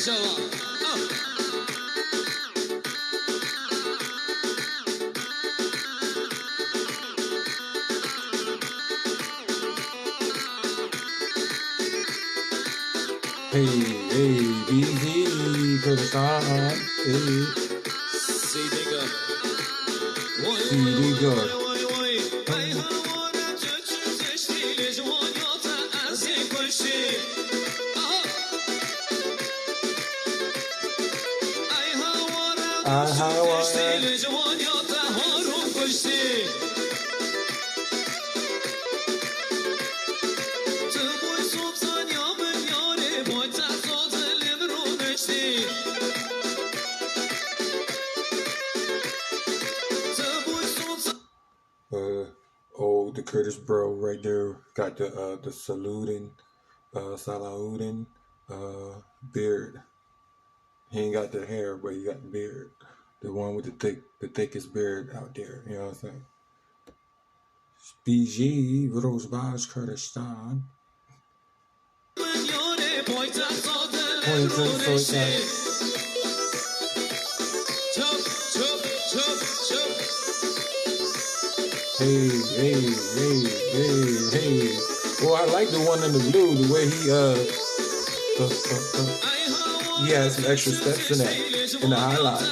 Hey, BZ, Kurdistan. Hey. CD the Kurdish bro right there got the saluting, Salahuddin, beard. He ain't got the hair, but he got the beard. The one with the thickest beard out there. You know what I'm saying? BG, Rosbaz, Kurdistan. Hey. Oh, I like the one in the blue, the way he has some extra steps in that, in the highlight.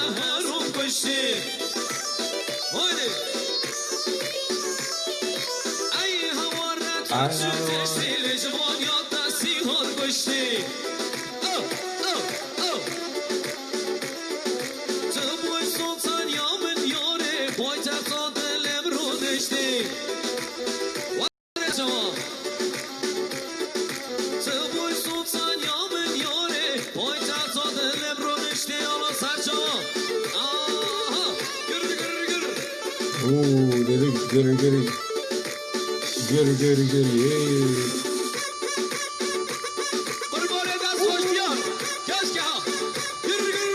Ooh, get it.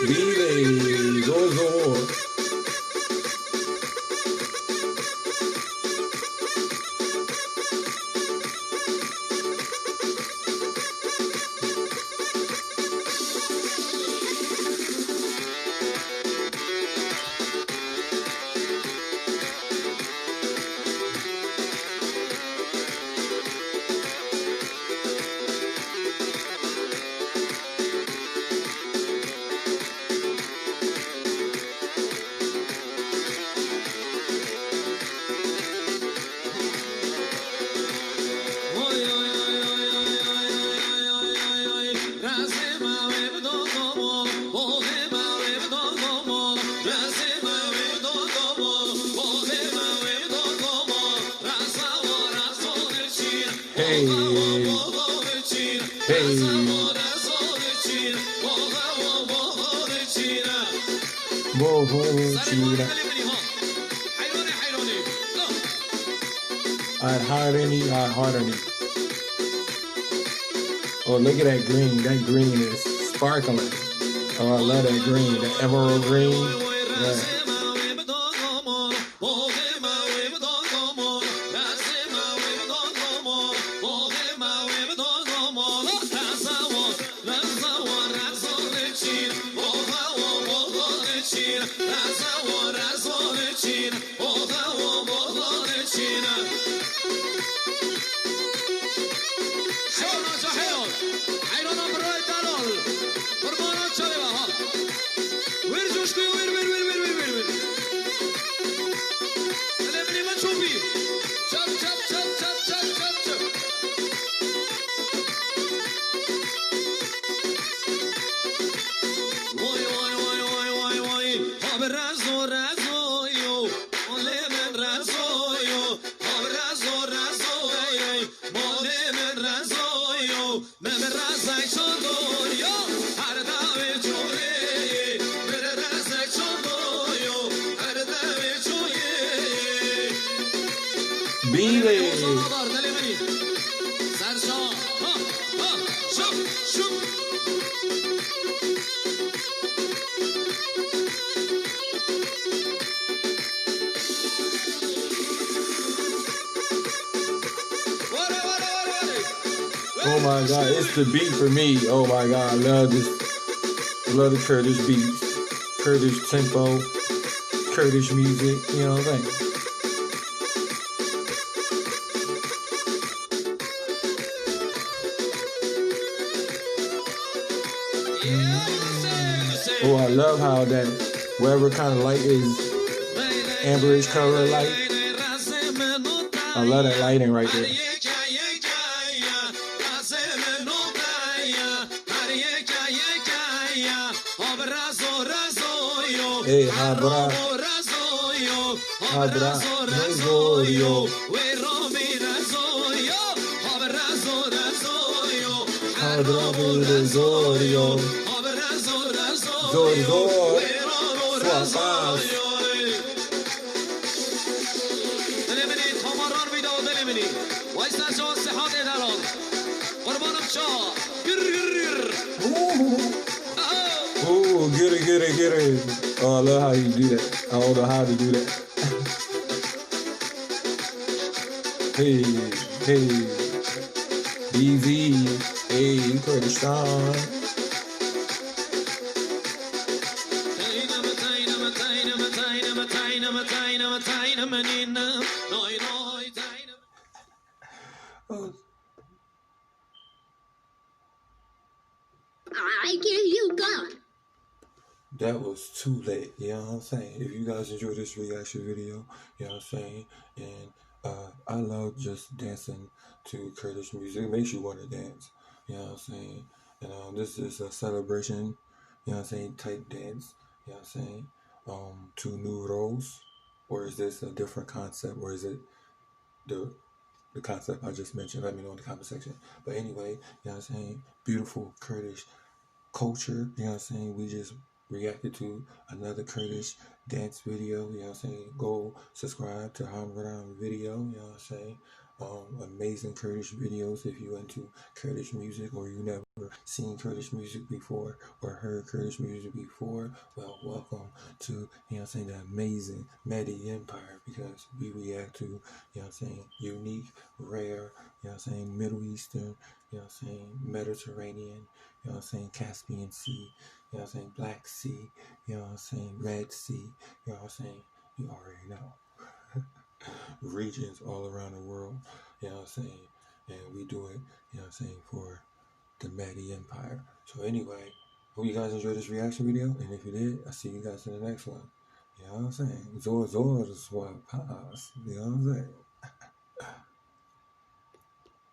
Bile, Zozo. I'd harder. Oh, look at that green. That green is sparkling. Oh, I love that green. That emerald green. Yeah. Oh my God, it's the beat for me. Oh my God, I love this. Love the Kurdish beats, Kurdish tempo, Kurdish music, you know what I'm saying? Oh, I love how that whatever kind of light is amberish color light. I love that lighting right there. Hey, habra, Zorio, habra, Zorio, Zorio, Suavaz. Ooh, get it. Oh, I love how you do that. I don't know how to do that. Hey, BZ, hey, Kurdistan. Oh, I give you God. that was too late, you know what I'm saying? If you guys enjoyed this reaction video, you know what I'm saying? And I love just dancing to Kurdish music. It makes you want to dance, you know what I'm saying? And this is a celebration, you know what I'm saying, type dance, you know what I'm saying? To new roles, or is this a different concept, or is it the concept I just mentioned? Let me know in the comment section. But anyway, you know what I'm saying? Beautiful Kurdish culture, you know what I'm saying? We just reacted to another Kurdish dance video, you know what I'm saying? Go subscribe to Hamran video, you know what I'm saying? Amazing Kurdish videos if you into Kurdish music or you never seen Kurdish music before or heard Kurdish music before. Well, welcome to, you know what I'm saying, the amazing Mehdi Empire, because we react to, you know what I'm saying, unique, rare, you know what I'm saying, Middle Eastern, you know what I'm saying, Mediterranean, you know what I'm saying, Caspian Sea, you know what I'm saying, Black Sea, you know what I'm saying, Red Sea, you know what I'm saying, you already know. Regions all around the world, you know what I'm saying, and we do it, you know what I'm saying, for the Mehdi Empire. So anyway, hope you guys enjoyed this reaction video, and if you did, I'll see you guys in the next one. You know what I'm saying? Zor, the swap pass. You know what I'm saying?